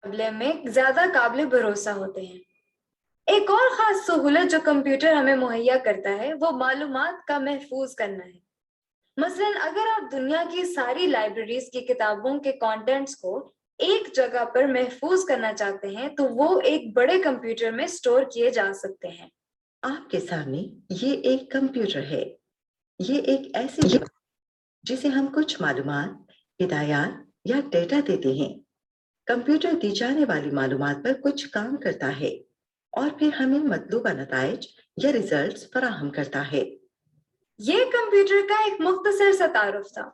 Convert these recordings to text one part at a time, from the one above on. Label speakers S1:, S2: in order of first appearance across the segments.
S1: مقابلے میں زیادہ قابل بھروسہ ہوتے ہیں۔ ایک اور خاص سہولت جو کمپیوٹر ہمیں مہیا کرتا ہے وہ معلومات کا محفوظ کرنا ہے۔ مثلاً اگر آپ دنیا کی ساری لائبریریز کی کتابوں کے کانٹینٹس کو ایک جگہ پر محفوظ کرنا چاہتے ہیں تو وہ ایک بڑے کمپیوٹر میں سٹور کیے جا سکتے ہیں۔
S2: آپ کے سامنے یہ ایک کمپیوٹر ہے۔ یہ ایک ایسی جگہ جسے ہم کچھ معلومات، ہدایات یا ڈیٹا دیتے ہیں۔ کمپیوٹر دی جانے والی معلومات پر کچھ کام کرتا ہے اور پھر ہمیں مطلوبہ نتائج یا ریزلٹس فراہم کرتا ہے۔
S1: یہ کمپیوٹر کا ایک مختصر سا تعارف تھا۔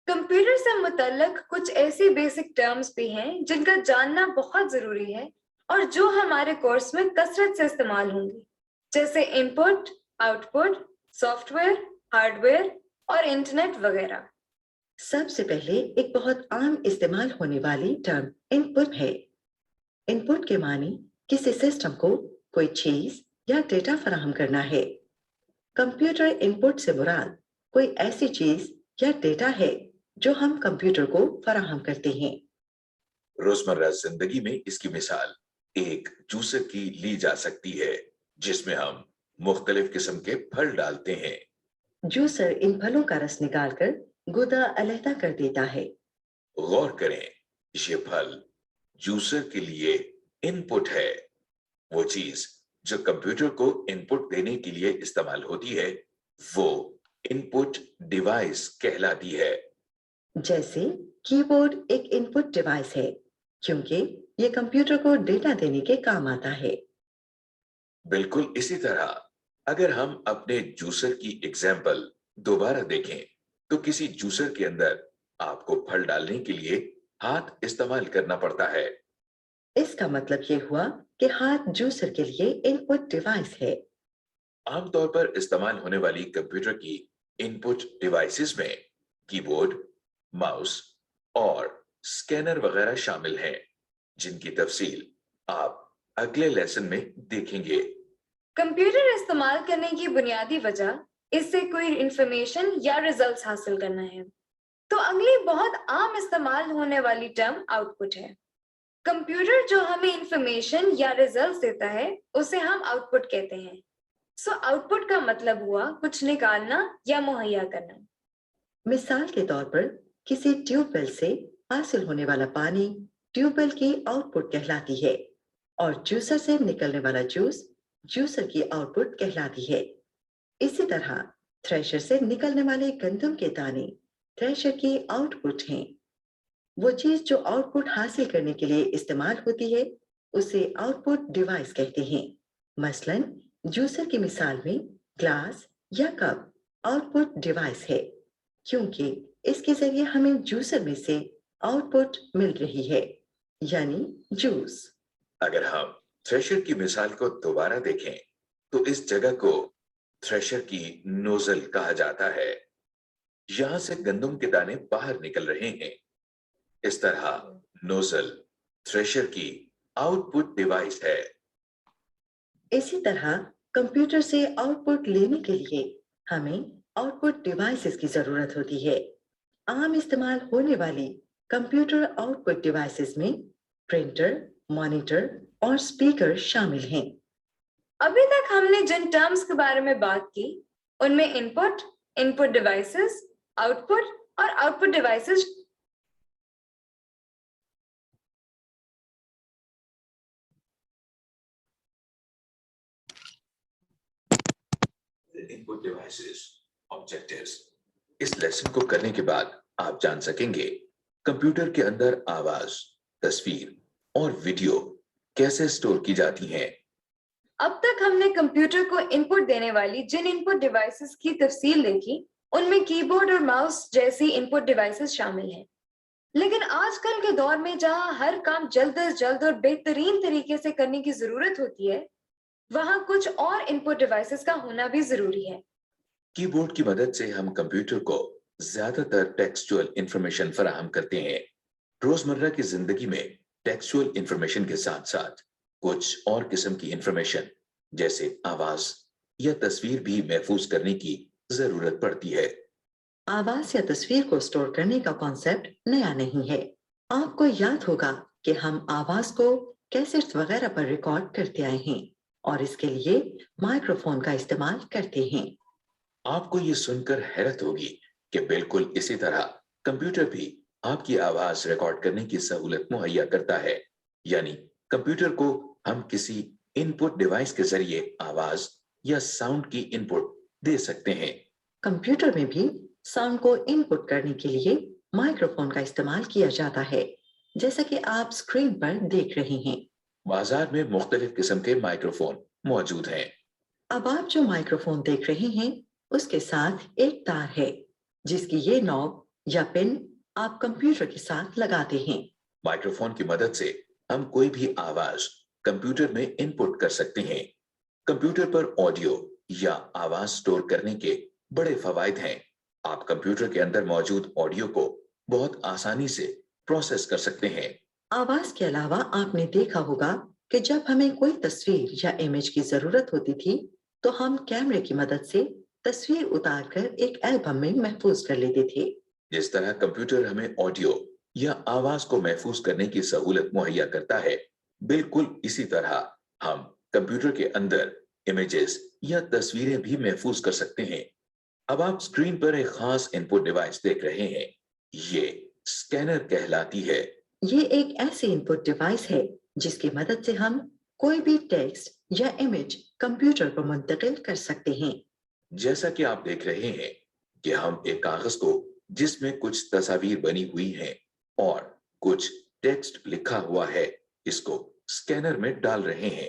S1: کمپیوٹر سے متعلق کچھ ایسی بیسک ٹرمز بھی ہیں جن کا جاننا بہت ضروری ہے اور جو ہمارے کورس میں کثرت سے استعمال ہوں گی، جیسے input, output, software, hardware اور انٹرنیٹ وغیرہ۔
S2: سب سے پہلے ایک بہت عام استعمال ہونے والی ٹرم ان پٹ ہے۔ ان پٹ کے معنی کسی سسٹم کو کوئی چیز یا ڈیٹا فراہم کرنا ہے۔ کمپیوٹر ان پٹ سے مراد کوئی ایسی چیز یا ڈیٹا ہے جو ہم کمپیوٹر کو فراہم کرتے ہیں۔
S3: روزمرہ زندگی میں اس کی مثال ایک جوسر کی لی جا سکتی ہے جس میں ہم مختلف قسم کے پھل ڈالتے ہیں۔
S2: جوسر ان پھلوں کا رس نکال کر گودا علیحدہ کر دیتا ہے۔
S3: غور کریں، یہ پھل جوسر کے لیے ان پٹ ہے۔ وہ چیز جو کمپیوٹر کو ان پٹ دینے کے لیے استعمال ہوتی ہے وہ ان پٹ ڈیوائس کہلاتی ہے۔
S2: جیسے کی بورڈ ایک ان پٹ ڈیوائس ہے کیونکہ یہ کمپیوٹر کو ڈیٹا دینے کے کام آتا ہے۔
S3: بالکل اسی طرح اگر ہم اپنے جوسر کی ایگزامپل دوبارہ دیکھیں تو کسی جوسر کے اندر آپ کو پھل ڈالنے کے لیے ہاتھ استعمال کرنا پڑتا ہے۔
S2: اس کا مطلب یہ ہوا کہ ہاتھ جوسر کے لیے ان پٹ ڈیوائس ہے۔
S3: عام طور پر استعمال ہونے والی کمپیوٹر کی ان پٹ ڈیوائسز میں کی بورڈ، ماؤس اور سکینر وغیرہ شامل ہیں جن کی تفصیل آپ اگلے لیسن میں دیکھیں گے۔
S1: کمپیوٹر استعمال کرنے کی بنیادی وجہ اس سے کوئی انفارمیشن یا ریزلٹس حاصل کرنا ہے۔ تو اگلی بہت عام استعمال ہونے والی ٹرم آؤٹ پٹ ہے۔ کمپیوٹر جو ہمیں انفارمیشن یا ریزلٹس دیتا ہے اسے ہم آؤٹ پٹ کہتے ہیں۔ آؤٹ پٹ کا مطلب ہوا کچھ نکالنا یا مہیا کرنا۔
S2: مثال کے طور پر کسی ٹیوب ویل سے حاصل ہونے والا پانی ٹیوب ویل کی آؤٹ پٹ کہلاتی ہے اور جوسر سے نکلنے والا جوس جوسر کی آؤٹ پٹ کہلاتی ہے۔ اسی طرح تھریشر سے نکلنے والے گندم کے دانے تھریشر کی آؤٹ پٹ ہیں۔ وہ چیز جو آؤٹ پٹ حاصل کرنے کے لیے استعمال ہوتی ہے اسے آؤٹ پٹ ڈیوائس کہتے ہیں۔ مثلاً جوسر کی مثال میں گلاس یا کپ آؤٹ پٹ ڈیوائس ہے کیونکہ اس کے ذریعے ہمیں جوسر میں سے آؤٹ پٹ مل رہی ہے یعنی جوس۔
S3: اگر ہم تھریشر کی مثال کو دوبارہ دیکھیں تو اس جگہ کو تھریشر کی نوزل کہا جاتا ہے۔ یہاں سے گندم کے دانے باہر نکل رہے ہیں۔ اس طرح نوزل تھریشر کی آؤٹ پٹ ڈیوائس ہے۔
S2: اسی طرح کمپیوٹر سے آؤٹ پٹ لینے کے لیے ہمیں آؤٹ پٹ ڈیوائسز کی ضرورت ہوتی ہے۔ عام استعمال ہونے والی کمپیوٹر آؤٹ پٹ ڈیوائسز میں پرنٹر، مانیٹر اور اسپیکر شامل ہیں۔
S1: ابھی تک ہم نے جن ٹرمز کے بارے میں بات کی ان میں ان پٹ ڈیوائسز، آؤٹ پٹ اور out put devices
S3: input devices, objectives۔ اس لیسن کو کرنے کے بعد آپ جان سکیں گے کمپیوٹر کے اندر آواز، تصویر اور ویڈیو کیسے سٹور کی جاتی ہیں۔
S1: اب تک ہم نے کمپیوٹر کو ان پٹ دینے والی جن ان پٹ ڈیوائسز کی تفصیل دیکھی ان میں کی بورڈ اور ماؤس جیسی ان پٹ ڈیوائسز شامل ہیں، لیکن آج کل کے دور میں جہاں ہر کام جلد از جلد اور بہترین طریقے سے کرنے کی ضرورت ہوتی ہے وہاں کچھ اور ان پٹ ڈیوائسز کا ہونا بھی ضروری ہے۔
S3: کی بورڈ کی مدد سے ہم کمپیوٹر کو زیادہ تر ٹیکسچوئل انفارمیشن فراہم کرتے ہیں۔ روزمرہ کی زندگی میں ٹیکسچوئل انفارمیشن کے ساتھ ساتھ کچھ اور قسم کی انفارمیشن جیسے آواز یا تصویر بھی محفوظ کرنے کی ضرورت پڑتی ہے۔
S2: آواز یا تصویر کو سٹور کرنے کا کانسیپٹ نیا نہیں ہے۔ آپ کو یاد ہوگا کہ ہم آواز کو کیسٹس وغیرہ پر ریکارڈ کرتے آئے ہیں اور اس کے لیے مائکرو فون کا استعمال کرتے ہیں.
S3: آپ کو یہ سن کر حیرت ہوگی کہ بالکل اسی طرح کمپیوٹر بھی آپ کی آواز ریکارڈ کرنے کی سہولت مہیا کرتا ہے. یعنی کمپیوٹر کو ہم کسی ان پٹ ڈیوائس کے ذریعے آواز یا ساؤنڈ کی ان پٹ دے سکتے ہیں.
S2: کمپیوٹر میں بھی ساؤنڈ کو ان پٹ کرنے کے لیے مائکرو فون کا استعمال کیا جاتا ہے، جیسا کہ آپ اسکرین پر دیکھ رہے ہیں.
S3: بازار میں مختلف قسم کے مائکرو فون موجود ہیں.
S2: اب آپ جو مائکرو فون دیکھ رہے ہیں اس کے ساتھ ایک تار ہے جس کی یہ نوب یا پن آپ کمپیوٹر کے ساتھ لگاتے ہیں.
S3: مائکرو فون کی مدد سے ہم کوئی بھی آواز کمپیوٹر میں ان پٹ کر سکتے ہیں. کمپیوٹر پر آڈیو یا آواز سٹور کرنے کے بڑے فوائد ہیں. آپ کمپیوٹر کے اندر موجود آڈیو کو بہت آسانی سے پروسیس کر سکتے ہیں.
S2: آواز کے علاوہ آپ نے دیکھا ہوگا کہ جب ہمیں کوئی تصویر یا امیج کی ضرورت ہوتی تھی تو ہم کیمرے کی مدد سے تصویر اتار کر ایک البم میں محفوظ کر لیتے تھے.
S3: جس طرح کمپیوٹر ہمیں آڈیو یا آواز کو محفوظ کرنے کی سہولت مہیا کرتا ہے، بالکل اسی طرح ہم کمپیوٹر کے اندر امیجز یا تصویریں بھی محفوظ کر سکتے ہیں. اب آپ اسکرین پر ایک خاص ان پٹ ڈیوائس دیکھ رہے ہیں. یہ اسکینر کہلاتی ہے.
S2: یہ ایک ایسی ان پٹ ڈیوائس ہے جس کی مدد سے ہم کوئی بھی ٹیکسٹ یا امیج کمپیوٹر پر منتقل کر سکتے ہیں.
S3: جیسا کہ آپ دیکھ رہے ہیں کہ ہم ایک کاغذ کو جس میں کچھ تصاویر بنی ہوئی ہیں اور کچھ ٹیکسٹ لکھا ہوا ہے، اس کو اسکینر میں ڈال رہے ہیں،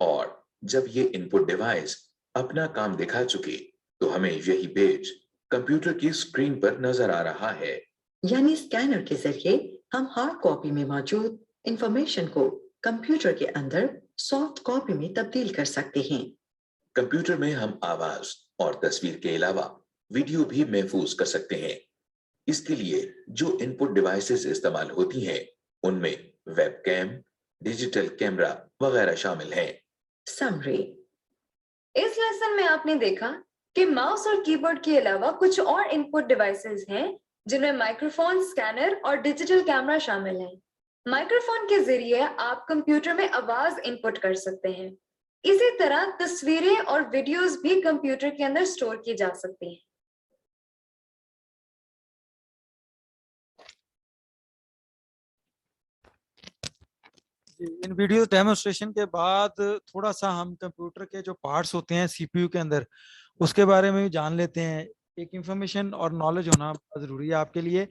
S3: اور جب یہ ان پٹ ڈیوائس اپنا کام دکھا چکی تو ہمیں یہی پیج کمپیوٹر کی اسکرین پر نظر آ رہا ہے.
S2: یعنی اسکینر کے ذریعے ہم ہارڈ کاپی میں موجود انفارمیشن کو کمپیوٹر کے اندر سافٹ کاپی میں تبدیل کر سکتے ہیں.
S3: کمپیوٹر میں ہم آواز اور تصویر کے علاوہ ویڈیو بھی محفوظ کر سکتے ہیں. اس کے لیے جو ان پٹ ڈیوائسز استعمال ہوتی ہیں ان میں ویب کیم، ڈیجیٹل کیمرہ وغیرہ شامل ہیں.
S2: سمری.
S1: اس لیسن میں آپ نے دیکھا کہ ماؤس اور کی بورڈ کے علاوہ کچھ اور ان پٹ ڈیوائسز ہیں جن میں مائکرو فون، اسکینر اور ڈیجیٹل کیمرہ شامل ہیں. مائکرو فون کے ذریعے آپ کمپیوٹر میں آواز ان پٹ کر سکتے ہیں. اسی طرح تصویریں اور ویڈیوز بھی کمپیوٹر کے اندر سٹور کی جا سکتی ہیں.
S4: ان ویڈیو ڈیمونسٹریشن کے بعد تھوڑا سا ہم کمپیوٹر کے جو پارٹس ہوتے ہیں سی پی یو کے اندر اس کے بارے میں بھی جان لیتے ہیں. ایک انفارمیشن اور نالج ہونا بہت ضروری ہے آپ کے لیے.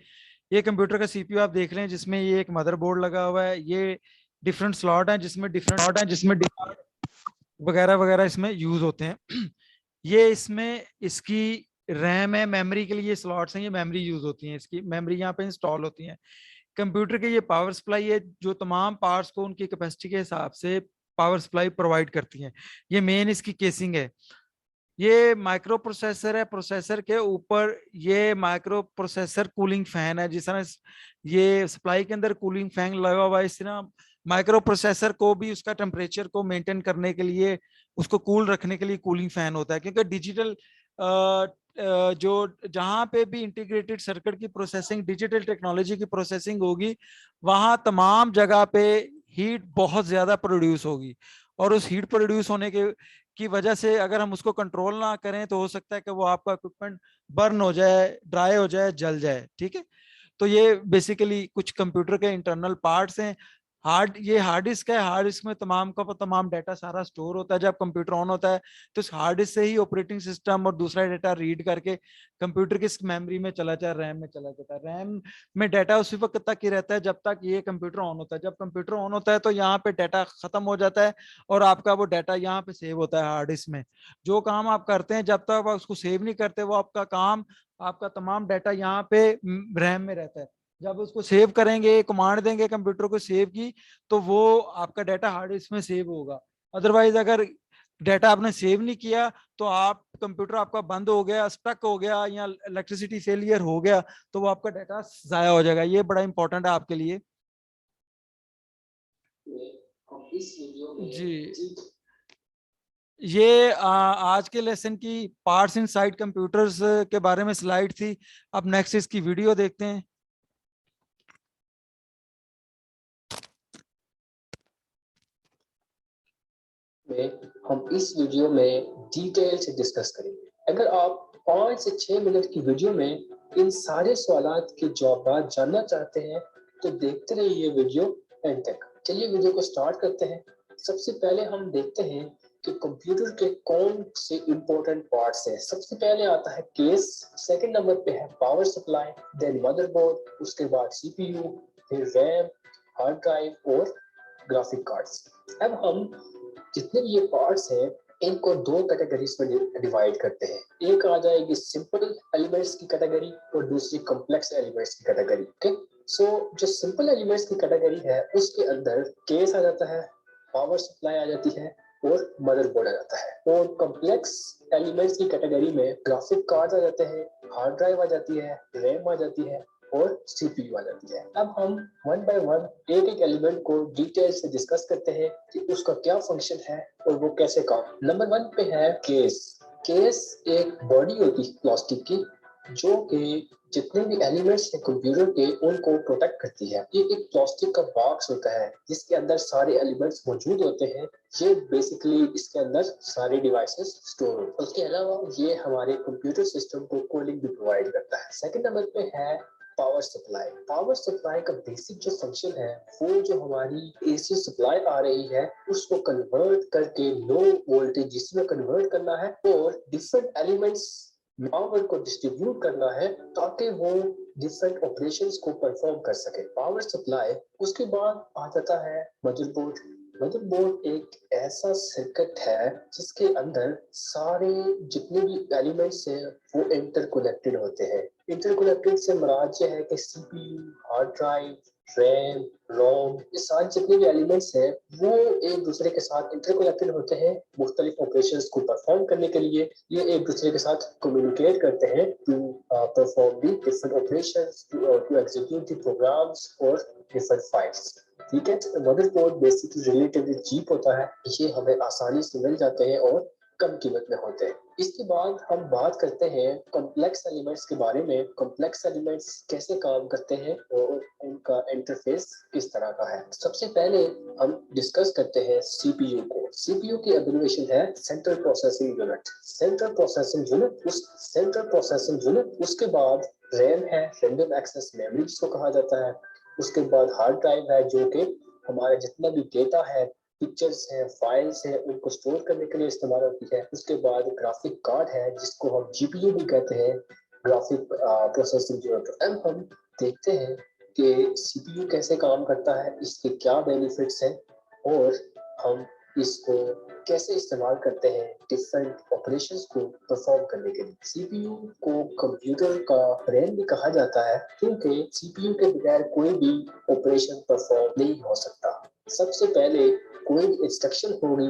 S4: یہ کمپیوٹر کا سی پی یو آپ دیکھ رہے ہیں جس میں یہ ایک مدر بورڈ لگا ہوا ہے. یہ ڈفرینٹ سلاٹ ہیں جس میں وغیرہ وغیرہ اس میں یوز ہوتے ہیں. یہ اس کی ریم ہے، میموری کے لیے سلاٹس ہیں، یہ میموری یوز ہوتی ہیں، اس کی میموری یہاں پہ انسٹال ہوتی ہیں. کمپیوٹر کے یہ پاور سپلائی ہے جو تمام پارٹس کو ان کی کیپیسٹی کے حساب سے پاور سپلائی پرووائڈ کرتی ہیں. یہ مین اس کی کیسنگ ہے. یہ مائکرو پروسیسر ہے. پروسیسر کے اوپر یہ مائکرو پروسیسر کولنگ فین ہے. جس طرح یہ سپلائی کے اندر کولنگ فین لگا ہوا ہے، اس طرح مائکرو پروسیسر کو بھی اس کا ٹمپریچر کو مینٹین کرنے کے لیے، اس کو کول رکھنے کے لیے کولنگ فین ہوتا ہے. کیونکہ ڈیجیٹل جو جہاں پہ بھی انٹیگریٹڈ سرکٹ کی پروسیسنگ، ڈیجیٹل ٹیکنالوجی کی پروسیسنگ ہوگی، وہاں تمام جگہ پہ ہیٹ بہت زیادہ پروڈیوس ہوگی. اور اس ہیٹ پروڈیوس ہونے کی وجہ سے اگر ہم اس کو کنٹرول نہ کریں تو ہو سکتا ہے کہ وہ آپ کا اکوپمنٹ برن ہو جائے، ڈرائی ہو جائے، جل جائے. ٹھیک ہے. تو یہ بیسیکلی کچھ کمپیوٹر کے انٹرنل پارٹس ہیں. یہ ہارڈ ڈسک ہے. ہارڈ ڈسک میں تمام کا تمام ڈیٹا سارا سٹور ہوتا ہے. جب کمپیوٹر آن ہوتا ہے تو اس ہارڈ ڈسک سے ہی آپریٹنگ سسٹم اور دوسرا ڈیٹا ریڈ کر کے کمپیوٹر کی میموری میں چلا جاتا ہے، ریم میں چلا جاتا ہے. ریم میں ڈیٹا اسی وقت تک ہی رہتا ہے جب تک یہ کمپیوٹر آن ہوتا ہے. جب کمپیوٹر آن ہوتا ہے تو یہاں پہ ڈیٹا ختم ہو جاتا ہے اور آپ کا وہ ڈیٹا یہاں پہ سیو ہوتا ہے ہارڈ ڈسک میں. جو کام آپ کرتے ہیں جب تک آپ اس کو سیو نہیں کرتے، وہ آپ کا کام، آپ کا تمام ڈیٹا یہاں پہ ریم میں رہتا ہے. جب اس کو سیو کریں گے، کمانڈ دیں گے کمپیوٹر کو سیو کی، تو وہ آپ کا ڈیٹا ہارڈ ڈسک میں سیو ہوگا. ادروائز اگر ڈیٹا آپ نے سیو نہیں کیا تو آپ کمپیوٹر آپ کا بند ہو گیا، اسٹک ہو گیا یا الیکٹریسٹی فیلئر ہو گیا تو وہ آپ کا ڈیٹا ضائع ہو جائے گا. یہ بڑا امپورٹنٹ ہے آپ کے لیے. جی، یہ آج کے لیسن کی پارٹس ان سائڈ کمپیوٹرز کے بارے میں سلائیڈ تھی. اب نیکسٹ اس کی ویڈیو دیکھتے ہیں.
S5: में हम इस वीडियो में डिटेल से डिस्कस करेंगे। अगर आप 5 से 6 मिनट की वीडियो में इन सारे सवालात के जवाब जानना चाहते हैं तो देखते रहिए वीडियो एंड तक। चलिए वीडियो को स्टार्ट करते हैं। सबसे पहले हम देखते हैं कि कंप्यूटर के कौन से इंपॉर्टेंट पार्ट्स हैं। सबसे पहले आता है केस, सेकंड नंबर पे है पावर सप्लाई, देन मदरबोर्ड, उसके बाद सीपीयू, फिर रैम, हार्ड ड्राइव और ग्राफिक कार्ड्स। अब हम जितने भी ये पार्ट्स हैं इनको 2 कैटेगरीज में डिवाइड करते हैं। एक आ जाएगी सिंपल एलिमेंट्स की कैटेगरी और दूसरी कॉम्प्लेक्स एलिमेंट्स की कैटेगरी। ओके, सो जो सिंपल एलिमेंट्स की कैटेगरी है उसके अंदर केस आ जाता है, पावर सप्लाई आ जाती है और मदरबोर्ड आ जाता है। और कॉम्प्लेक्स एलिमेंट्स की कैटेगरी में ग्राफिक कार्ड आ जाते हैं, हार्ड ड्राइव आ जाती है, रैम आ जाती है और सीपीयू आ जाती है। अब हम वन बाय वन एक एक एलिमेंट को डिटेल से डिस्कस करते हैं कि उसका क्या फंक्शन है और वो कैसे काम। नंबर 1 पे है केस। केस एक बॉडी होती है प्लास्टिक की जो कि जितने भी एलिमेंट्स हैं कंप्यूटर के उनको प्रोटेक्ट करती है। ये एक प्लास्टिक का बॉक्स होता है जिसके अंदर सारे एलिमेंट्स मौजूद होते हैं। ये बेसिकली इसके अंदर सारे डिवाइसेस स्टोर होते हैं। उसके अलावा ये हमारे कंप्यूटर सिस्टम को कूलिंग भी प्रोवाइड करता है। सेकंड नंबर पे है पावर सप्लाई। पावर सप्लाई का बेसिक जो फंक्शन है वो जो हमारी एसी सप्लाई आ रही है उसको कन्वर्ट करके लो वोल्टेज जिसमें कन्वर्ट करना है और डिफरेंट एलिमेंट्स पावर को डिस्ट्रीब्यूट करना है ताकि वो डिफरेंट ऑपरेशंस को परफॉर्म कर सके। Power supply. उसके बाद आ जाता है मदरबोर्ड। मदरबोर्ड एक ऐसा सर्किट है जिसके अंदर सारे जितने भी एलिमेंट्स हैं वो इंटरकनेक्टेड होते हैं। इंटरकनेक्टेड से मुराद ये है कि सीपीयू, हार्ड ड्राइव, रैम, रोम, ये सारे जितने भी एलिमेंट्स हैं वो एक दूसरे के साथ इंटरकनेक्टेड होते हैं मुख्तलिफ ऑपरेशंस को परफॉर्म करने के लिए। ये एक दूसरे के साथ कम्युनिकेट करते हैं to perform the different operations, to execute the programs और डिफरेंट फाइल्स। ठीक है, मदरबोर्ड बेसिकली रिलेटिवली चीप होता है, ये हमें आसानी से मिल जाते हैं और कम कीमत में होते हैं। इसके बाद हम बात करते हैं कॉम्प्लेक्स एलिमेंट्स के बारे में। कॉम्प्लेक्स एलिमेंट्स कैसे काम करते हैं और उनका इंटरफेस किस तरह का है। सबसे पहले हम डिस्कस करते हैं सीपीयू को। सीपीयू की एब्रिविएशन है central processing unit. Central processing unit, उस सेंट्रल प्रोसेसिंग यूनिट, उसके बाद रैम है, रैंडम एक्सेस मेमोरी जिसको कहा जाता है। उसके बाद हार्ड ड्राइव है जो कि हमारा जितना भी डेटा है, पिक्चर्स हैं, फाइल्स हैं, उनको स्टोर करने के लिए इस्तेमाल होती है। उसके बाद ग्राफिक कार्ड है जिसको हम जीपीयू भी कहते हैं, ग्राफिक प्रोसेसिंग यूनिट। अब हम देखते हैं कि सीपीयू कैसे काम करता है, इसके क्या बेनिफिट्स हैं और हम इसको कैसे इस्तेमाल करते हैं डिफरेंट ऑपरेशंस को परफॉर्म करने के लिए। सीपीयू को कंप्यूटर का ब्रेन भी कहा जाता है क्योंकि सीपीयू के बगैर कोई भी ऑपरेशन परफॉर्म नहीं हो सकता। सबसे पहले कोई भी इंस्ट्रक्शन होगी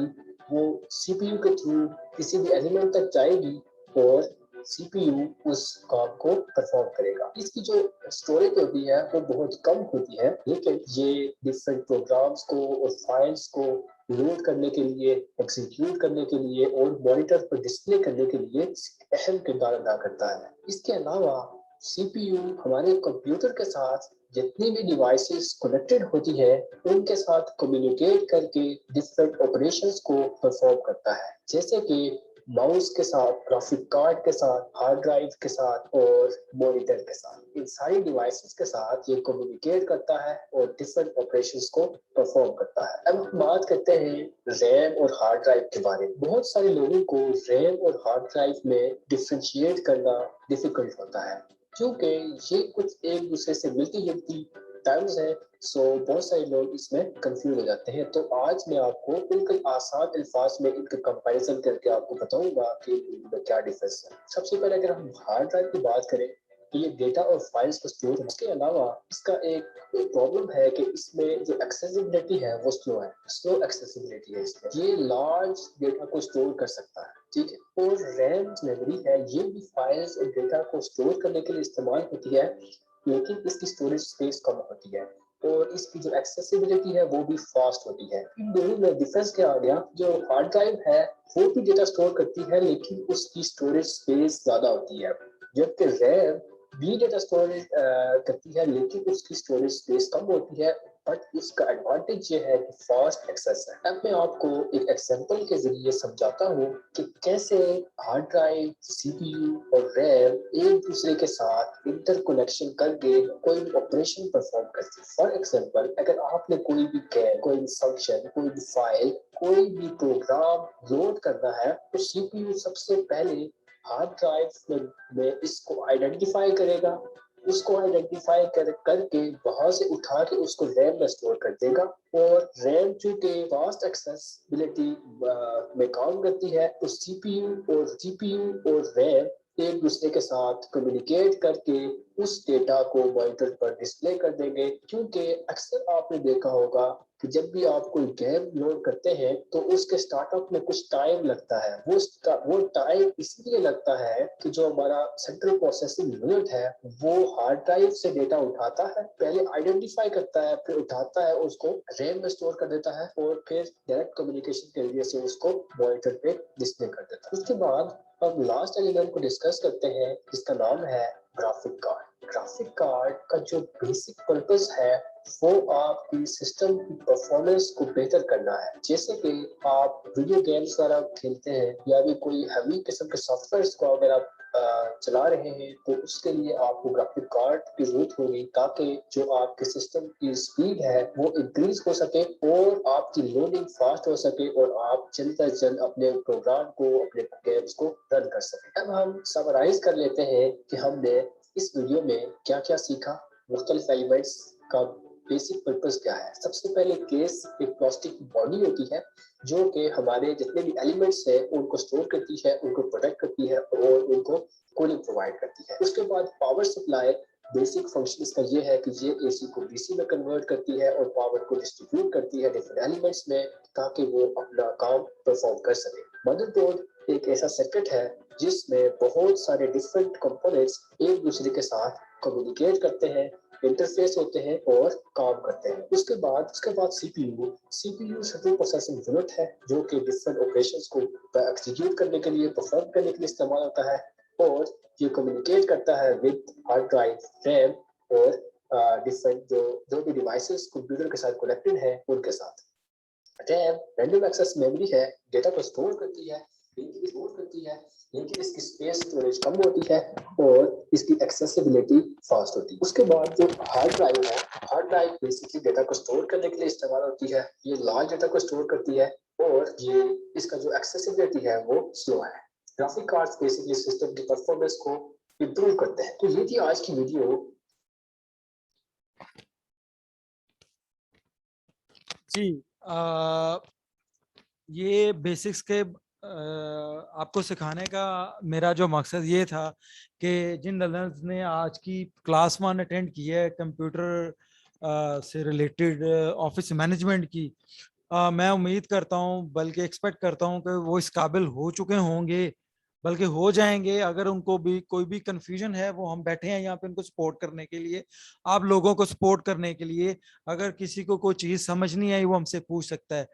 S5: वो सीपीयू के थ्रू किसी भी एलिमेंट तक जाएगी और सीपीयू उस काम को परफॉर्म करेगा। इसकी जो स्टोरेज होती है वो बहुत कम होती है, लेकिन ये डिफरेंट प्रोग्राम्स को और फाइल्स को लोड करने के लिए, एग्जीक्यूट करने के लिए और मॉनिटर पर डिस्प्ले करने के लिए अहम किरदार अदा करता है। इसके अलावा सीपीयू हमारे कंप्यूटर के साथ जितनी भी डिवाइसेस कनेक्टेड होती है उनके साथ कम्युनिकेट करके डिफरेंट ऑपरेशंस को परफॉर्म करता है, जैसे कि माउस के साथ, ग्राफिक कार्ड के साथ, हार्ड ड्राइव के साथ और मॉनिटर के साथ। इन सारी डिवाइसेस के साथ ये कम्युनिकेट करता है और डिफरेंट ऑपरेशंस को परफॉर्म करता है। अब हम बात करते हैं रैम और हार्ड ड्राइव के बारे में। बहुत सारे लोगों को रैम और हार्ड ड्राइव में डिफरेंशिएट करना डिफिकल्ट होता है क्योंकि ये कुछ एक दूसरे से मिलती जुलती टर्म्स है, सो बहुत सारे लोग इसमें कंफ्यूज हो जाते हैं। तो आज मैं आपको बिल्कुल आसान अल्फाज में इनका कंपैरिजन करके आपको बताऊंगा कि इनमें क्या डिफरेंस है। सबसे पहले अगर हम हार्ड ड्राइव की बात करें तो ये डेटा और फाइल्स को स्टोर है। इसके अलावा इसका एक प्रॉब्लम है कि इसमें जो एक्सेसिबिलिटी है वो स्लो है, स्लो एक्सेसिबिलिटी है इसमें। ये लार्ज डेटा को स्टोर कर सकता है, ठीक है। और रैम मेमोरी है, ये भी फाइल्स और डेटा को स्टोर करने के लिए इस्तेमाल होती है, लेकिन इसकी स्टोरेज स्पेस कम होती है और इसकी जो एक्सेसिबिलिटी है वो भी फास्ट होती है। इन दोनों में डिफरेंस क्या आ गया, जो हार्ड ड्राइव है वो भी डेटा स्टोर करती है लेकिन उसकी स्टोरेज स्पेस ज्यादा होती है, जबकि रैम भी डेटा स्टोरेज करती है लेकिन उसकी स्टोरेज स्पेस कम होती है बट इसका एडवांटेज ये है कि फास्ट एक्सेस है। अब मैं आपको एक एग्जांपल के जरिए समझाता हूँ कि कैसे हार्ड ड्राइव, सीपीयू और रैम एक दूसरे के साथ इंटरकनेक्शन करके कोई भी ऑपरेशन परफॉर्म करती है। फॉर एग्जांपल, अगर आपने कोई भी गेम, कोई भी फंक्शन, कोई भी फाइल, कोई भी प्रोग्राम लोड करना है तो सीपीयू सबसे पहले हार्ड ड्राइव में इसको आइडेंटिफाई करेगा, उसको आइडेंटिफाई करके वहां से उठा के उसको रैम में स्टोर कर देगा। और रैम चूंकि फास्ट एक्सेसिबिलिटी में काम करती है तो सीपीयू और रैम एक दूसरे के साथ कम्युनिकेट करके उस डेटा को मॉनिटर पर डिस्प्ले कर देंगे। क्योंकि अक्सर आपने देखा होगा कि जब भी आप कोई गेम लोड करते हैं तो उसके स्टार्टअप में कुछ टाइम लगता है। वो टाइम इसलिए लगता है कि जो हमारा सेंट्रल प्रोसेसिंग यूनिट है वो हार्ड ड्राइव से डेटा उठाता है, पहले आइडेंटिफाई करता है, फिर उठाता है, उसको रैम में स्टोर कर देता है और फिर डायरेक्ट कम्युनिकेशन के जरिए से उसको मॉनिटर पे डिस्प्ले कर देता है। उसके बाद अब लास्ट एलिमेंट को डिस्कस करते हैं जिसका नाम है ग्राफिक कार्ड। ग्राफिक कार्ड का जो बेसिक पर्पस है वो आपकी सिस्टम की परफॉर्मेंस को बेहतर करना है। जैसे कि आप वीडियो गेम्स वगैरह खेलते हैं या भी कोई हैवी किस्म के सॉफ्टवेयर को अगर आप चला रहे हैं तो उसके लिए आपको ग्राफिक कार्ड की जरूरत होगी ताकि जो आपके सिस्टम की स्पीड है वो इंक्रीज हो सके और आपकी लोडिंग फास्ट हो सके और आप जल्द से जल्द अपने प्रोग्राम को, अपने गेम्स को रन कर सके। अब हम समराइज कर लेते हैं कि हमने इस वीडियो में क्या क्या सीखा, मुख्तलिफ एलिमेंट्स का बेसिक पर्पस क्या है। सबसे पहले केस एक प्लास्टिक की बॉडी होती है जो कि हमारे जितने भी एलिमेंट्स हैं उनको स्टोर करती है, उनको प्रोटेक्ट करती है और उनको कूलिंग प्रोवाइड करती है। उसके बाद पावर सप्लाई, बेसिक फंक्शन इसका ये है कि ये एसी को डीसी में कन्वर्ट करती है और पावर को डिस्ट्रीब्यूट करती है डिफरेंट एलिमेंट्स में ताकि वो अपना काम परफॉर्म कर सके। मदरबोर्ड एक ऐसा सर्किट है जिसमें बहुत सारे डिफरेंट कंपोनेंट्स एक दूसरे के साथ कम्युनिकेट करते हैं, इंटरफेस होते हैं और काम करते हैं। उसके बाद सीपीयू सेंट्रल प्रोसेसिंग यूनिट है जो कि डिफरेंट ऑपरेशंस को एग्जीक्यूट करने के लिए, परफॉर्म करने के लिए इस्तेमाल होता है और ये कम्युनिकेट करता है विद हार्ड ड्राइव, रैम और डिफरेंट जो भी डिवाइसेस कंप्यूटर के साथ कनेक्टेड है उनके साथ। रैम रैंडम एक्सेस मेमोरी है, डेटा को स्टोर करती है, लेकिन इसकी स्पेस स्टोरेज कम होती है और इसकी एक्सेसिबिलिटी फास्ट होती है। उसके बाद जो हार्ड ड्राइव है, हार्ड ड्राइव बेसिकली डेटा को स्टोर करने के लिए इस्तेमाल होती है। ये लार्ज डेटा को स्टोर करती है और ये इसका जो एक्सेसिबिलिटी है वो स्लो है। ग्राफिक कार्ड्स बेसिकली सिस्टम की परफॉर्मेंस को इंप्रूव करते हैं। तो ये थी आज की वीडियो।
S4: जी, ये बेसिक्स के आपको सिखाने का मेरा जो मकसद ये था कि जिन लर्नर्स ने आज की क्लास 1 अटेंड की है कंप्यूटर से रिलेटेड ऑफिस मैनेजमेंट की, मैं उम्मीद करता हूँ, बल्कि एक्सपेक्ट करता हूँ कि वो इस काबिल हो चुके होंगे, बल्कि हो जाएंगे। अगर उनको भी कोई भी कंफ्यूजन है, वो हम बैठे हैं यहाँ पे उनको सपोर्ट करने के लिए, आप लोगों को सपोर्ट करने के लिए। अगर किसी को कोई चीज़ समझ नहीं आई वो हमसे पूछ सकता है।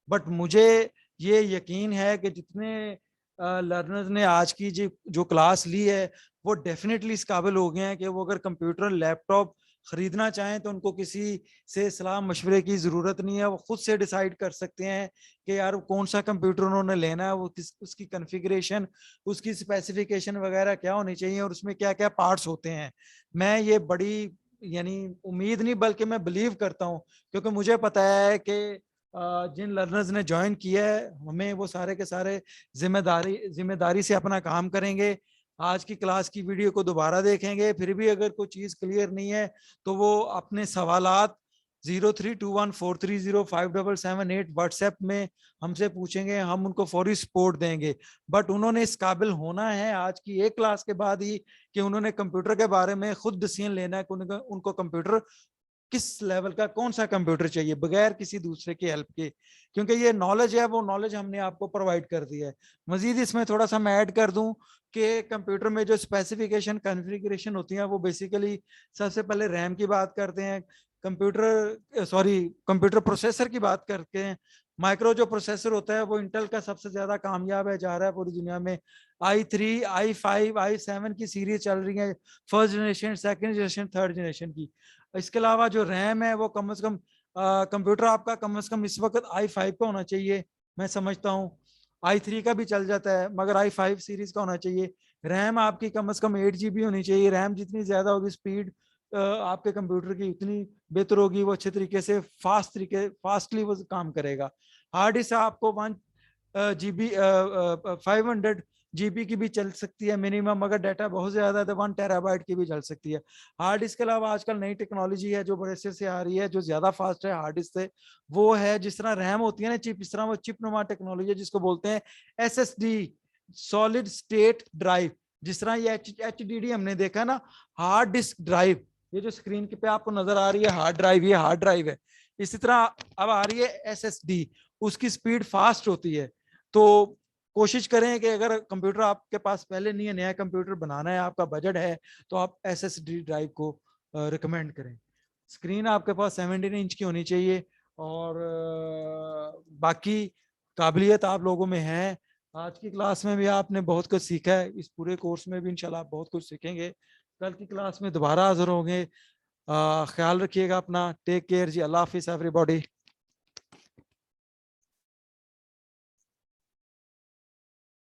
S4: बट मुझे ये यकीन है कि जितने लर्नर्स ने आज की जो क्लास ली है वो डेफिनेटली इस काबिल हो गए हैं कि वो अगर कंप्यूटर लैपटॉप खरीदना चाहें तो उनको किसी से सलाह मशवरे की जरूरत नहीं है। वो खुद से डिसाइड कर सकते हैं कि यार कौन सा कंप्यूटर उन्होंने लेना है, वो उसकी कॉन्फ़िगरेशन, उसकी स्पेसिफिकेशन वगैरह क्या होनी चाहिए और उसमें क्या क्या पार्ट्स होते हैं। मैं ये बड़ी यानी उम्मीद नहीं बल्कि मैं बिलीव करता हूँ, क्योंकि मुझे पता है कि जिन लर्नर्स ने ज्वाइन किया है हमें वो सारे के सारे जिम्मेदारी से अपना काम करेंगे। आज की क्लास की वीडियो को दोबारा देखेंगे, फिर भी अगर कोई चीज़ क्लियर नहीं है तो वो अपने सवालात 032143057778 व्हाट्सएप में हमसे पूछेंगे, हम उनको फौरी सपोर्ट देंगे। बट उन्होंने इस काबिल होना है आज की एक क्लास के बाद ही कि उन्होंने कंप्यूटर के बारे में खुद डिसीजन लेना है कि उनको कंप्यूटर किस लेवल का कौन सा कंप्यूटर चाहिए बगैर किसी दूसरे की हेल्प के, क्योंकि ये नॉलेज है वो नॉलेज हमने आपको प्रोवाइड कर दी है। मजीद इसमें थोड़ा सा मैं ऐड कर दूं कि कंप्यूटर में जो स्पेसिफिकेशन कॉन्फ़िगरेशन होती है वो बेसिकली सबसे पहले रैम की बात करते हैं, कंप्यूटर प्रोसेसर की बात करते हैं। माइक्रो जो प्रोसेसर होता है वो इंटेल का सबसे ज्यादा कामयाब है, जा रहा है पूरी दुनिया में। i3, i5, i7 की सीरीज चल रही है, first generation, second generation, third generation की। इसके अलावा जो रैम है वो कम से कम कंप्यूटर आपका कम से कम इस वक्त i5 का होना चाहिए, मैं समझता हूँ i3 का भी चल जाता है, मगर i5 सीरीज का होना चाहिए। रैम आपकी कम से कम 8 GB होनी चाहिए। रैम जितनी ज्यादा होगी स्पीड आपके कंप्यूटर की उतनी बेहतर होगी, वो अच्छे तरीके से फास्टली वो काम करेगा। हार्ड डिस्क आपको 1 GB 500 GB की भी चल सकती है मिनिमम, अगर डाटा बहुत ज्यादा है तो 1 TB की भी चल सकती है। हार्ड डिस्क के अलावा आजकल नई टेक्नोलॉजी है जो बड़े से आ रही है, जो ज्यादा फास्ट है हार्ड डिस्क से, वो है जिस तरह रैम होती है ना चिप, इस तरह वो चिप नुमा टेक्नोलॉजी है जिसको बोलते हैं SSD, सॉलिड स्टेट ड्राइव। जिस तरह ये HDD हमने देखा ना, हार्ड डिस्क ड्राइव, ये जो स्क्रीन पे आपको नजर आ रही है हार्ड ड्राइव, ये हार्ड ड्राइव है। इसी तरह अब आ रही है SSD, उसकी स्पीड फास्ट होती है। तो कोशिश करें कि अगर कंप्यूटर आपके पास पहले नहीं है, नया कंप्यूटर बनाना है, आपका बजट है, तो आप SSD ड्राइव को रिकमेंड करें। स्क्रीन आपके पास 17 इंच की होनी चाहिए, और बाकी काबिलियत आप लोगों में है। आज की क्लास में भी आपने बहुत कुछ सीखा है, इस पूरे कोर्स में भी इंशाल्लाह आप बहुत कुछ सीखेंगे। कल की क्लास में दोबारा हाजिर होंगे। ख्याल रखिएगा अपना, टेक केयर जी, अल्लाह हाफिज एवरीबॉडी।